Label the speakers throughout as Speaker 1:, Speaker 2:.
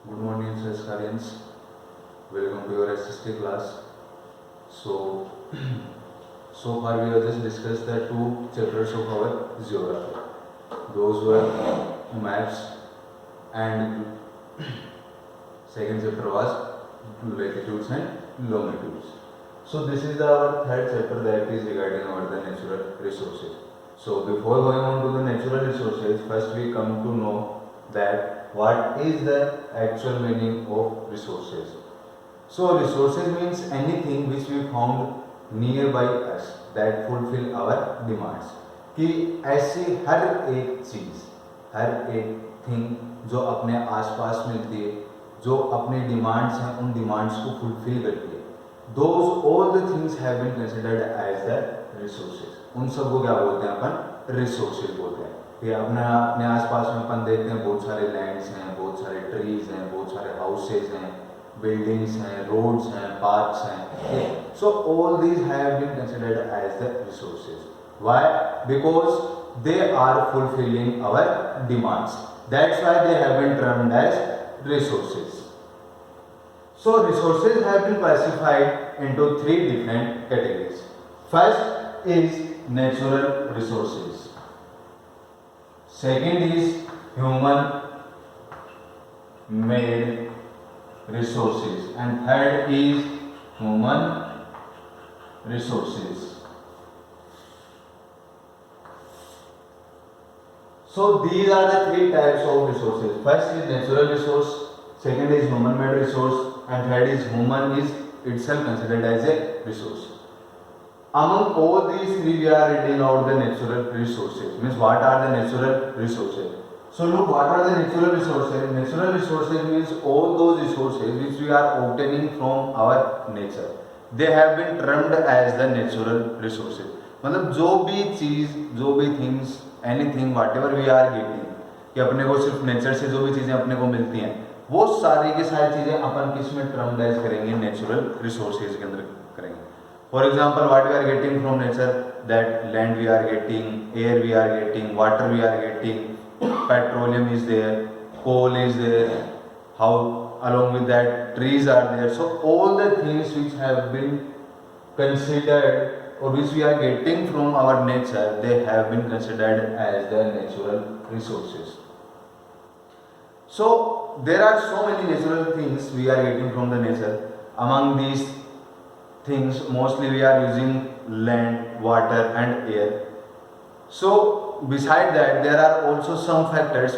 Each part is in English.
Speaker 1: Good morning, Sescarians. Welcome to your SST class. So, so far we have just discussed the two chapters of our geography. Those were maps and second chapter was latitudes and longitudes. So this is our third chapter that is regarding our the natural resources. So before going on to the natural resources, first we come to know that what is the actual meaning of resources. So resources means anything which we found nearby us that fulfill our demands. कि ऐसी हर एक चीज़, हर एक thing जो अपने आसपास मिलती है, जो अपने डिमांड्स हैं उन डिमांड्स को फुलफिल करती है, those all the things have been considered as the resources. उन सबको क्या बोलते हैं अपन? रिसोर्सेज बोलते हैं. कि अपने अपने आसपास में अपन देखते हैं बहुत सारे लैंड्स हैं, बहुत सारे ट्रीज हैं, बहुत सारे हाउसेज हैं, बिल्डिंग्स हैं, रोड्स हैं, पार्क्स हैं. So all these have been considered as the resources. Why? Because they are fulfilling our demands. That's why they have been termed as resources. So resources have been classified into three different categories. First is natural resources. Second is human made resources. And third is human resources. So these are the three types of resources. First is natural resource, second is human made resource, and third is human is itself considered as a resource. Among all these three we are reading out the natural resources. Means what are the natural resources? So look, what are the natural resources? Natural resources means all those resources which we are obtaining from our nature. They have been termed as the natural resources. मतलब जो भी चीज़, जो भी things, anything whatever we are getting, कि अपने को सिर्फ नेचर से जो भी चीज़ें अपने को मिलती हैं, वो सारी की सारी चीज़ें अपन किस में टर्मलाइज करेंगे? नेचुरल रिसोर्सेज के अंदर करेंगे. For example what we are getting from nature, that land we are getting, air we are getting, water we are getting, petroleum is there, coal is there, how along with that trees are there. So all the things which have been considered or which we are getting from our nature, they have been considered as the natural resources. So there are so many natural things we are getting from the nature. Among these things mostly we are using land, water and air. So beside that there are also some factors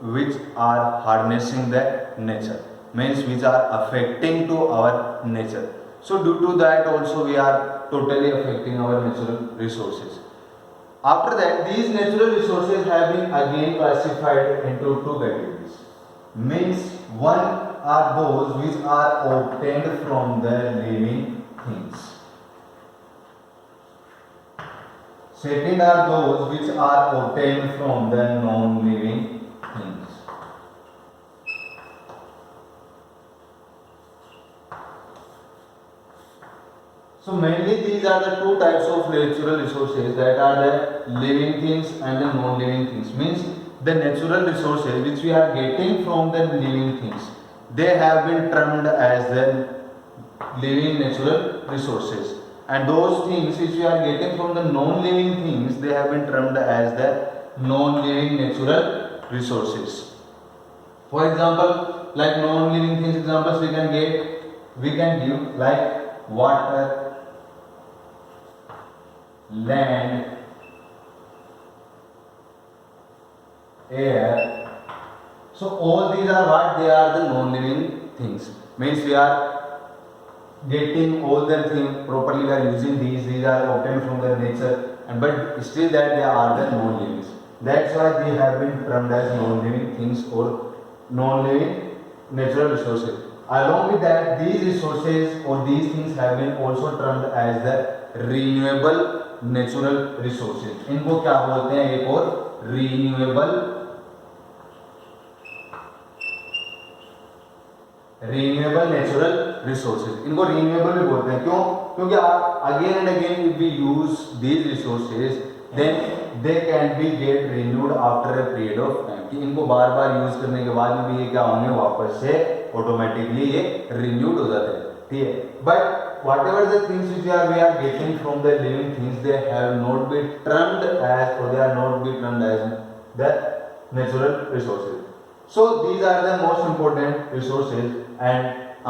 Speaker 1: which are harnessing the nature, means which are affecting to our nature. So due to that also we are totally affecting our natural resources. After that, these natural resources have been again classified into two categories. Means one are those which are obtained from the living things. Second are those which are obtained from the non-living things. So mainly these are the two types of natural resources, that are the living things and the non-living things. Means the natural resources which we are getting from the living things, they have been termed as the living natural resources, and those things which we are getting from the non-living things, they have been termed as the non-living natural resources. For example, like non-living things examples we can give like water, land, air. So all these are what? They are the non-living things. Means we are getting all the things properly, we are using these are obtained from the nature, and but still that they are the non-living. That's why they have been termed as non-living things or non-living natural resources. Along with that, these resources or these things have been also termed as the renewable natural resources. इनको क्या बोलते हैं? एक और renewable natural resources. इनको renewable भी बोलते हैं. क्यों? क्योंकि again and again if we use these resources, then they can be get renewed after a period of time, कि इनको बार बार यूज करने के बाद में भी ये क्या होंगे, वापस से ऑटोमेटिकली ये रिन्यूड हो जाते हैं, ठीक है। But whatever the things which we are getting from the living things, they have not been termed as, or they are not be termed as the natural resources. So these are the most important resources, and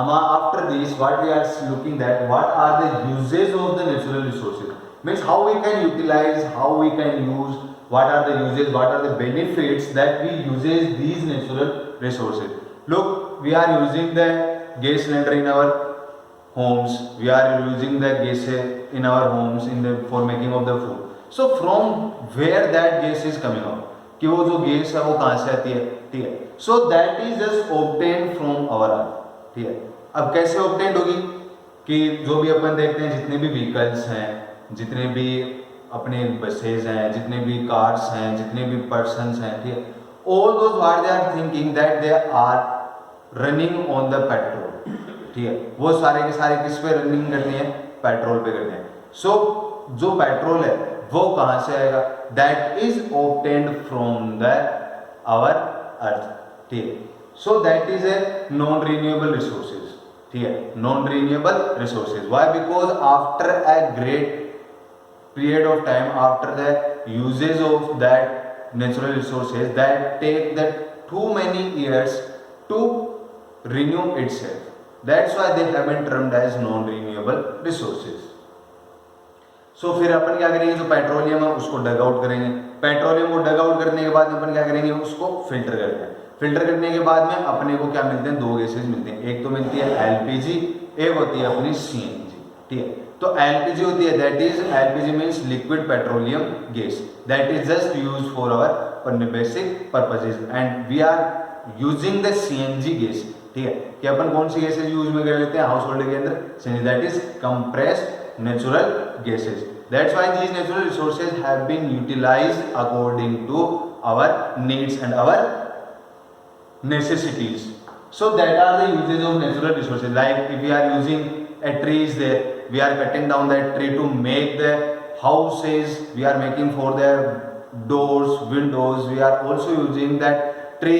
Speaker 1: after this what we are looking at, what are the uses of the natural resources, means how we can utilize, how we can use, what are the uses, what are the benefits that we uses these natural resources. Look, we are using the gas cylinder in our homes, we are using the gas in our homes in the for making of the food. So from where that gas is coming out, कि वो जो gas है वो कहाँ से आती है, ठीक है। So that is just obtain from our earth, ठीक है। अब कैसे ऑब्टेन होगी, कि जो भी अपन देखते हैं, जितने भी व्हीकल्स हैं, जितने भी अपने बसेज हैं, जितने भी कार्स हैं, जितने भी पर्सन्स हैं, ठीक है, all those what they are thinking that they are running on the petrol, ठीक है। वो सारे के सारे किस पे रनिंग करते हैं, पेट्रोल पे करते हैं। सो जो पेट्रोल है वो कहां से आएगा, that is obtained from the our earth, ठीक है। So that is a non renewable resources, ठीक है, non renewable resources. Why, because after a great period of time, after the usage of that natural resources, that take that too many years to renew itself, that's why they have been termed as non renewable resources. So फिर अपन क्या करेंगे, जो petroleum है उसको डग out करेंगे, petroleum को डग out करने के बाद अपन क्या करेंगे, उसको फिल्टर करते हैं, फिल्टर करने के बाद में अपने को क्या मिलते हैं, दो गैसेज मिलते हैं, एक तो मिलती है एलपीजी, एक होती है अपनी सीएनजी, ठीक है। तो एलपीजी होती है, that is LPG means liquid petroleum gas, that is just used for our basic purposes, and we are using the CNG gas, ठीक है। कि अपन कौन सी गैसेज यूज में कर लेते हैं हाउस होल्ड के अंदर, CNG, that is compressed natural gases. That's why these natural resources have been utilised according to our needs and our necessities. So that are the uses of natural resources. Like if we are using a tree is there, we are cutting down that tree to make the houses, we are making for the doors, windows, we are also using that tree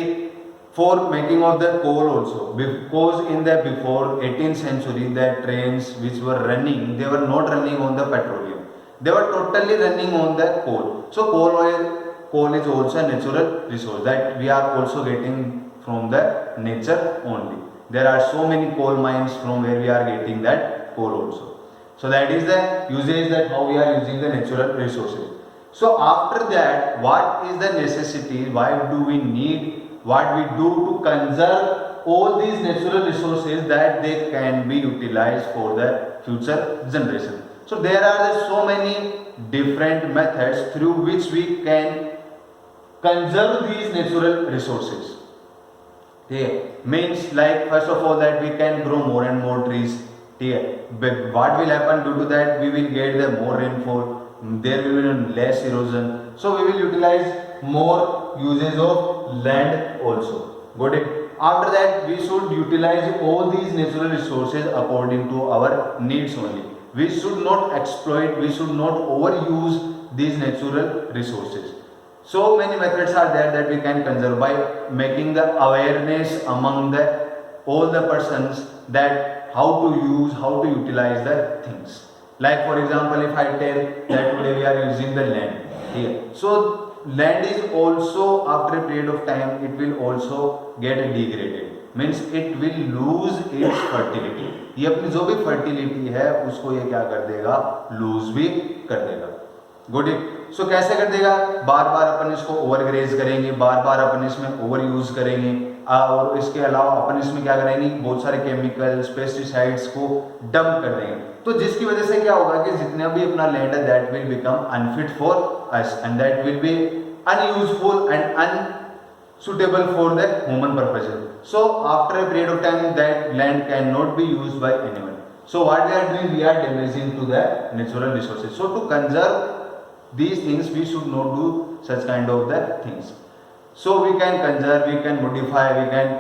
Speaker 1: for making of the coal also, because in the before 18th century the trains which were running, they were not running on the petroleum, they were totally running on the coal. So coal is also a natural resource that we are also getting from the nature only. There are so many coal mines from where we are getting that coal also. So that is the usage, that how we are using the natural resources. So after that, what is the necessity, why do we need, what we do to conserve all these natural resources that they can be utilized for the future generation. So there are so many different methods through which we can conserve these natural resources. ठीक है, means like first of all that we can grow more and more trees, ठीक है। What will happen due to that, we will get the more rainfall, there will be less erosion, so we will utilise more uses of land also, got it. After that we should utilise all these natural resources according to our needs only, we should not exploit, we should not over use these natural resources. So many methods are there that we can conserve by making the awareness among the all the persons that how to use, how to utilize the things. Like for example, if I tell that today we are using the land here, so land is also after a period of time it will also get degraded, means it will lose its fertility. ये अपनी जो भी fertility है उसको ये क्या कर देगा, lose भी कर देगा, गुड इट। सो कैसे कर देगा, बार बार अपन इसको ओवर ग्रेज करेंगे, बार बार अपन इसमें ओवर यूज करेंगे, और इसके अलावा अपन इसमें क्या करेंगे, बहुत सारे केमिकल्स, पेस्टिसाइड्स को डंप कर देंगे, तो जिसकी वजह से क्या होगा कि जितना भी अपना लैंड है that will become unfit for us and that will be unuseful and unsuitable for the human purposes. So after a period of time that land cannot be used by anyone. So what we are doing, we are damaging to the natural resources. So to conserve these things we should not do such kind of the things. So we can conserve, we can modify, we can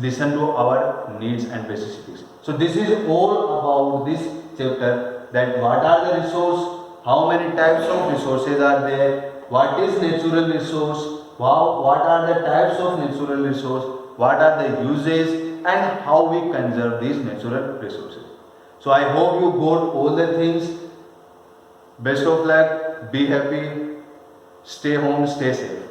Speaker 1: listen to our needs and necessities. So this is all about this chapter, that what are the resources, how many types of resources are there, what is natural resource, what are the types of natural resource, what are the uses, and how we conserve these natural resources. So I hope you got all the things. Best of luck, be happy, stay home, stay safe.